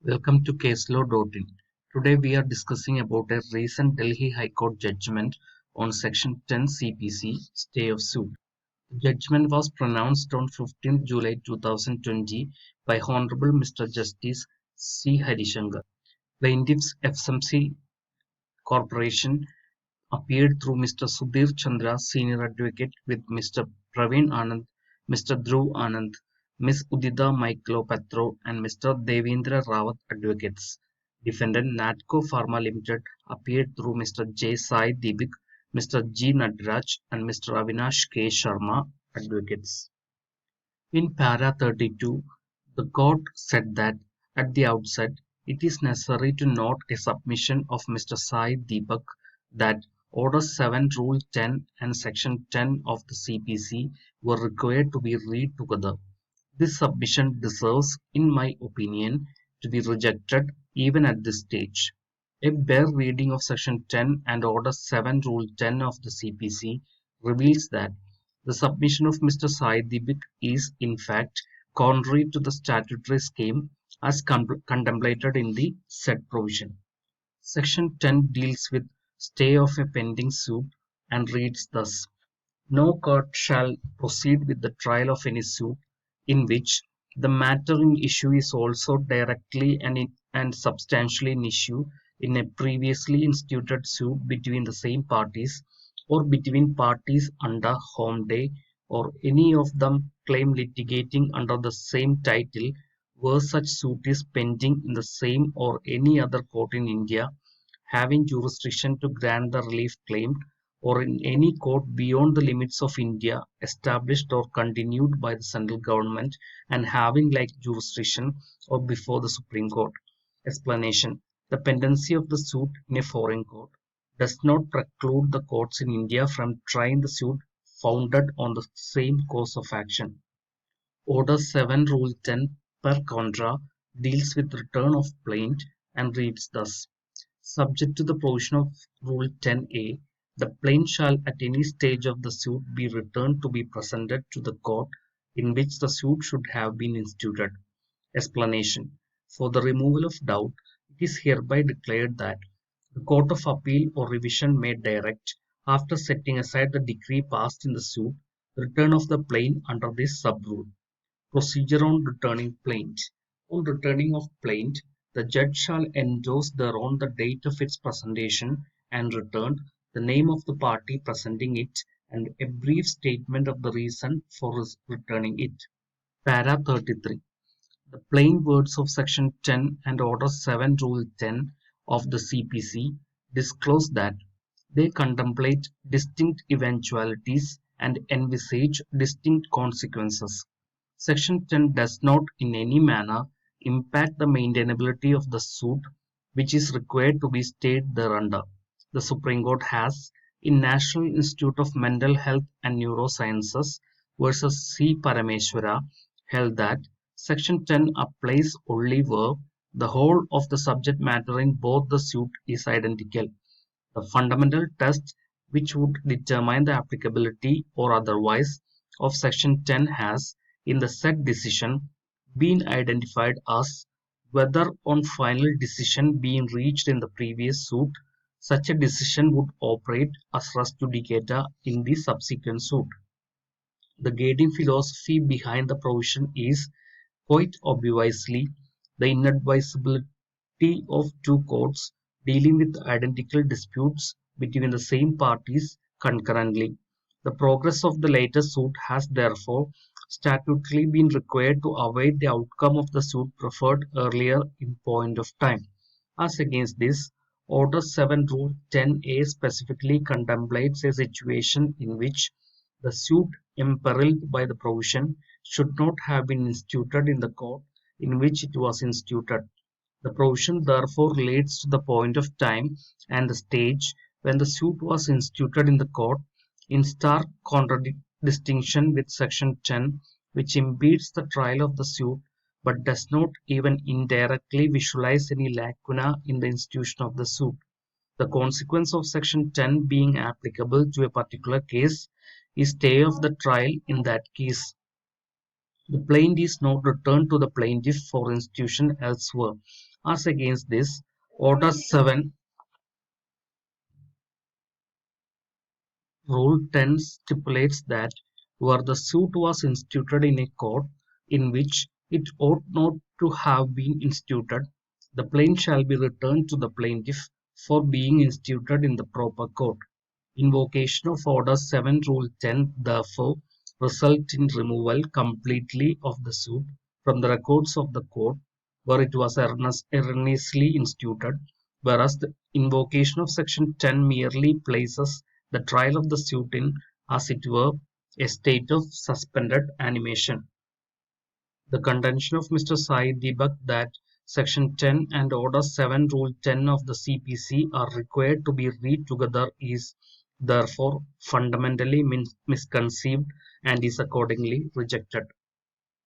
Welcome to caselaw.in. Today we are discussing about a recent Delhi High Court judgment on Section 10 CPC stay of suit. The judgment was pronounced on 15th July 2020 by Honorable Mr. Justice C. Harishankar. Plaintiffs FMC Corporation appeared through Mr. Sudhir Chandra, Senior Advocate, with Mr. Praveen Anand, Mr. Dhruv Anand, Ms. Udita Myklopatro, and Mr. Devendra Rawat, Advocates. Defendant Natco Pharma Limited appeared through Mr. J. Sai Deepik, Mr. G. Nadraj, and Mr. Avinash K. Sharma, Advocates. In para 32, the court said that at the outset it is necessary to note a submission of Mr. Sai Deepak that Order 7, Rule 10 and Section 10 of the CPC were required to be read together. This submission deserves, in my opinion, to be rejected even at this stage. A bare reading of Section 10 and Order 7, Rule 10 of the CPC reveals that the submission of Mr. Sai Deepik is, in fact, contrary to the statutory scheme as contemplated in the said provision. Section 10 deals with stay of a pending suit and reads thus: no court shall proceed with the trial of any suit in which the matter in issue is also directly and substantially in issue in a previously instituted suit between the same parties or between parties under Home Day, or any of them claim litigating under the same title where such suit is pending in the same or any other court in India having jurisdiction to grant the relief claimed, or in any court beyond the limits of India established or continued by the central government and having like jurisdiction, or before the Supreme Court. Explanation: the pendency of the suit in a foreign court does not preclude the courts in India from trying the suit founded on the same cause of action. Order 7, Rule 10, per contra, deals with return of plaint and reads thus: subject to the provision of Rule 10A, the plaint shall at any stage of the suit be returned to be presented to the court in which the suit should have been instituted. Explanation: for the removal of doubt, it is hereby declared that the Court of Appeal or Revision may direct, after setting aside the decree passed in the suit, the return of the plaint under this sub-rule. Procedure on returning plaint. On returning of plaint, the judge shall endorse thereon the date of its presentation and returned, the name of the party presenting it, and a brief statement of the reason for returning it. Para 33. The plain words of Section 10 and Order 7, Rule 10 of the CPC disclose that they contemplate distinct eventualities and envisage distinct consequences. Section 10 does not in any manner impact the maintainability of the suit which is required to be stayed thereunder. The Supreme Court has, in National Institute of Mental Health and Neurosciences versus C. Parameswara, held that Section 10 applies only where the whole of the subject matter in both the suit is identical. The fundamental test which would determine the applicability or otherwise of Section 10 has, in the said decision, been identified as whether on final decision being reached in the previous suit, such a decision would operate as res judicata in the subsequent suit. The guiding philosophy behind the provision is, quite obviously, the inadvisability of two courts dealing with identical disputes between the same parties concurrently. The progress of the later suit has therefore statutorily been required to await the outcome of the suit preferred earlier in point of time. As against this, Order 7 Rule 10A specifically contemplates a situation in which the suit imperilled by the provision should not have been instituted in the court in which it was instituted. The provision therefore relates to the point of time and the stage when the suit was instituted in the court, in stark contradistinction with Section 10, which impedes the trial of the suit but does not even indirectly visualize any lacuna in the institution of the suit. The consequence of Section 10 being applicable to a particular case is stay of the trial in that case. The plaint is not returned to the plaintiff for institution elsewhere. As against this, Order 7, Rule 10 stipulates that where the suit was instituted in a court in which it ought not to have been instituted, the plaint shall be returned to the plaintiff for being instituted in the proper court. Invocation of Order 7 Rule 10 therefore result in removal completely of the suit from the records of the court where it was erroneously instituted, whereas the invocation of Section 10 merely places the trial of the suit in, as it were, a state of suspended animation. The contention of Mr. Sai Deepak that Section 10 and Order 7 Rule 10 of the CPC are required to be read together is therefore fundamentally misconceived and is accordingly rejected.